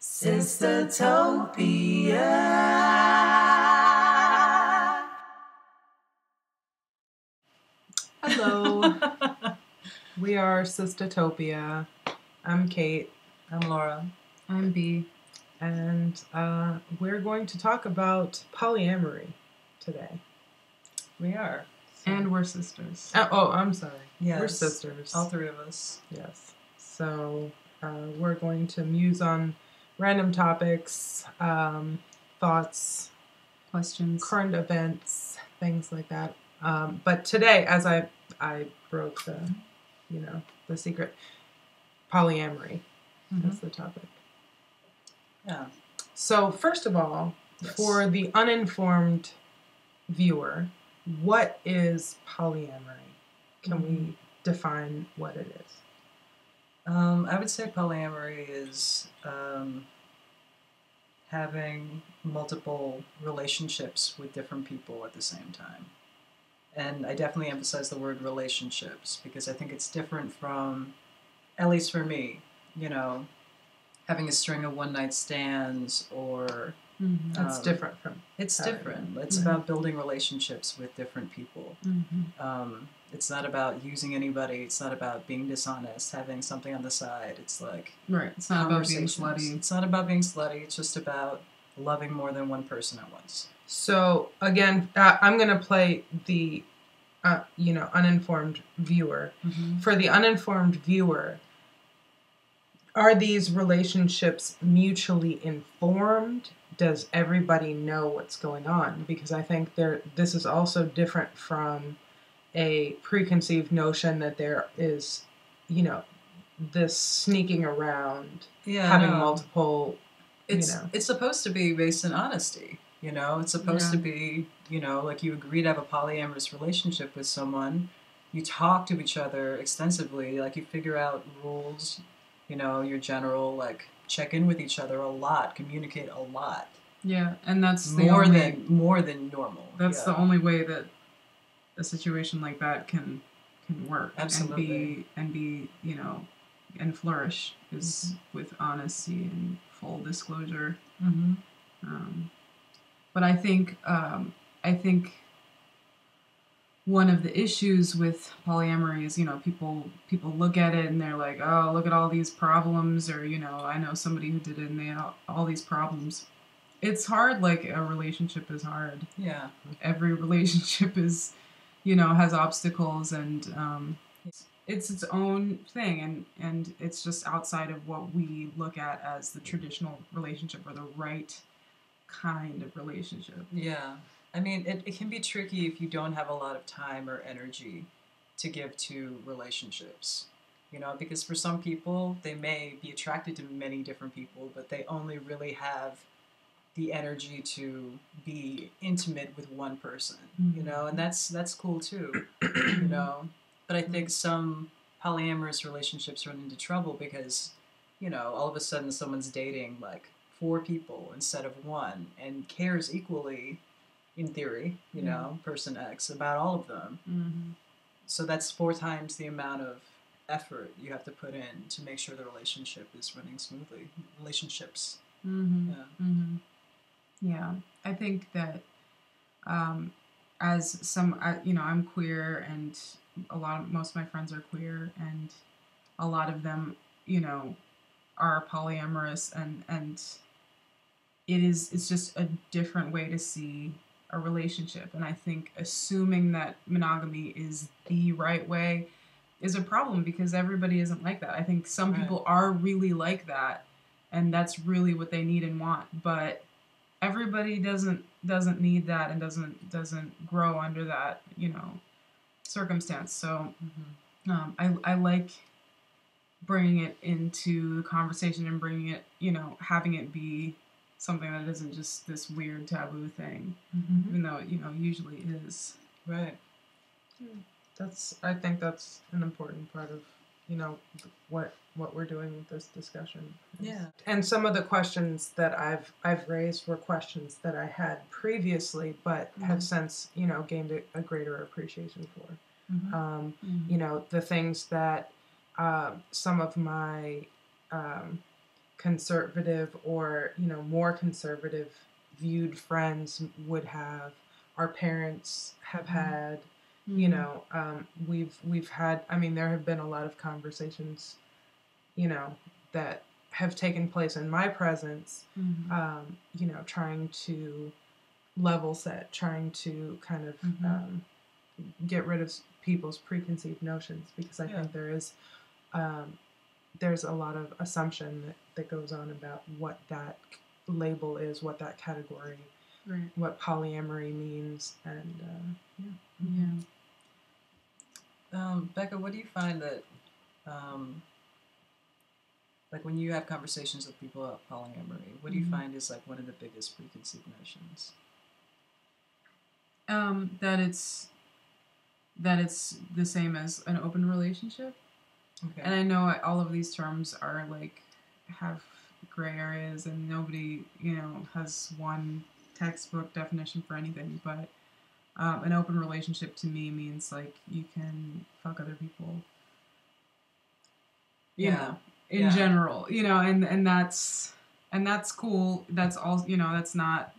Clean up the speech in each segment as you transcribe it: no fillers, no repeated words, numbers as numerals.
Sistatopia. Hello, we are Sistatopia. I'm Kate. I'm Laura. I'm B. And we're going to talk about polyamory today. We are. And we're sisters. I'm sorry. Yes. We're sisters. All three of us. Yes. So we're going to muse on random topics, thoughts, questions, current events, things like that. But today, as I broke the secret, polyamory is the topic. Yeah. So first of all, for the uninformed viewer, what is polyamory? Can we define what it is? I would say polyamory is having multiple relationships with different people at the same time. And I definitely emphasize the word relationships because I think it's different from, at least for me, having a string of one-night stands or... That's different from... It's different. It's about building relationships with different people. It's not about using anybody. It's not about being dishonest, having something on the side. It's like... Right. It's not about being slutty. It's not about being slutty. It's just about loving more than one person at once. So, again, I'm going to play the, uninformed viewer. For the uninformed viewer, are these relationships mutually informed? Does everybody know what's going on? Because I think this is also different from a preconceived notion that there is, this sneaking around, having multiple, It's supposed to be based in honesty, It's supposed to be, like you agree to have a polyamorous relationship with someone. You talk to each other extensively, like you figure out rules, your general, like, check in with each other a lot, communicate a lot. Yeah, and that's more than normal. That's the only way that a situation like that can work. Absolutely. And be and flourish is with honesty and full disclosure. But I think one of the issues with polyamory is, people look at it and they're like, oh, look at all these problems, or, I know somebody who did it and they had all these problems. It's hard, like a relationship is hard. Yeah. Every relationship is, has obstacles, and it's its own thing, and it's just outside of what we look at as the traditional relationship or the right kind of relationship. Yeah. I mean, it can be tricky if you don't have a lot of time or energy to give to relationships, because for some people, they may be attracted to many different people, but they only really have the energy to be intimate with one person, and that's cool too, But I think some polyamorous relationships run into trouble because, all of a sudden someone's dating like 4 people instead of 1 and cares equally, in theory, person X, about all of them. So that's 4 times the amount of effort you have to put in to make sure the relationship is running smoothly. Relationships. Yeah, I think that as some, I'm queer, and most of my friends are queer, and a lot of them, are polyamorous, and it's just a different way to see a relationship. And I think assuming that monogamy is the right way is a problem because everybody isn't like that. I think some people are really like that, and that's really what they need and want, but everybody doesn't need that and doesn't grow under that, circumstance. So I like bringing it into the conversation and bringing it, having it be something that isn't just this weird taboo thing, even though it, usually is. Right. I think that's an important part of, what we're doing with this discussion. Yeah. And some of the questions that I've raised were questions that I had previously, but have since, gained a greater appreciation for. The things that some of my conservative or, you know, more conservative viewed friends would have, our parents have had, you know, we've had, I mean, there have been a lot of conversations, you know, that have taken place in my presence, you know, trying to level set, trying to kind of get rid of people's preconceived notions, because I think there's a lot of assumption that goes on about what that label is, what that category, what polyamory means, and Becca, what do you find that, like when you have conversations with people about polyamory, what do you find is like one of the biggest preconceived notions? That it's the same as an open relationship. Okay. And I know all of these terms are like have gray areas, and nobody, you know, has one textbook definition for anything. But an open relationship to me means like you can fuck other people. You know, in general, you know, and that's cool. That's all, you know, that's not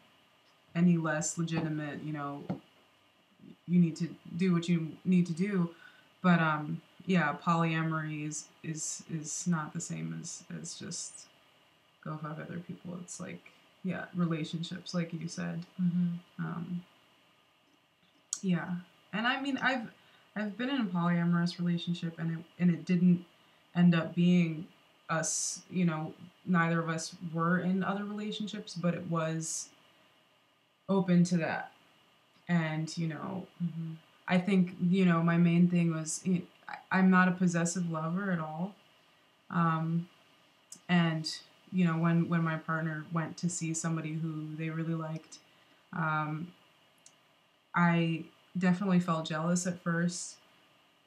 any less legitimate. You know, you need to do what you need to do, but polyamory is not the same as just go fuck other people. It's like relationships, like you said. And I mean, I've been in a polyamorous relationship, and it didn't end up being us. You know, neither of us were in other relationships, but it was open to that. And, you know, I think, you know, my main thing was, you know, I'm not a possessive lover at all. And, you know, when my partner went to see somebody who they really liked, I definitely felt jealous at first,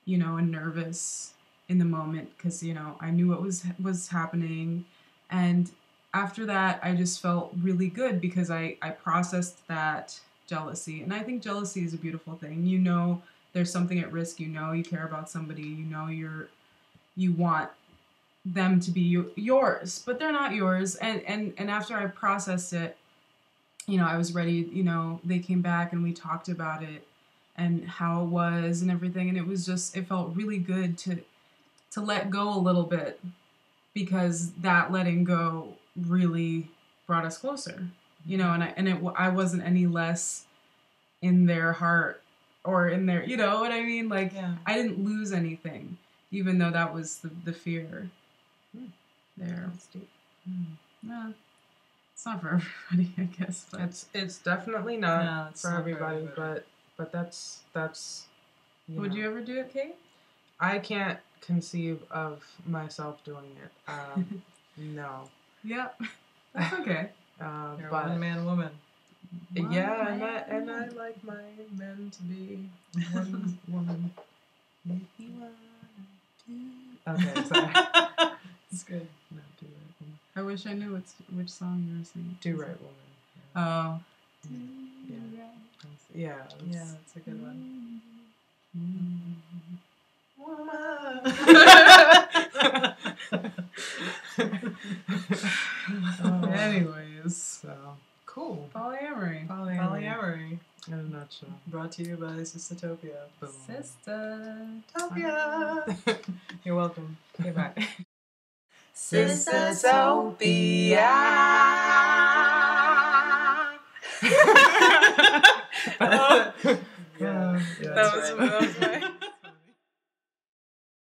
you know, and nervous in the moment, because, you know, I knew what was happening. And after that, I just felt really good, because I processed that jealousy. And I think jealousy is a beautiful thing. You know there's something at risk. You know you care about somebody. You know you want them to be yours, but they're not yours. And after I processed it, you know, I was ready. You know, they came back and we talked about it and how it was and everything. And it was just, it felt really good to let go a little bit, because that letting go really brought us closer. You know, I wasn't any less in their heart or in their, you know what I mean? Like, I didn't lose anything, even though that was the fear there. That's deep. Yeah, it's not for everybody, I guess. But. It's definitely not for everybody, but that's. Would you ever do it, Kate? I can't conceive of myself doing it. No. Yeah, that's okay. You're a one-man woman. And I like my men to be one woman. Okay, sorry. It's good. No, Do Right Woman. I wish I knew which song you were singing. Do Right Woman. Oh. Yeah. That's a good one. Anyways, so cool. Polyamory. In a nutshell. Brought to you by Sistatopia. Sistatopia. You're welcome. Okay, bye. Sistatopia. That was my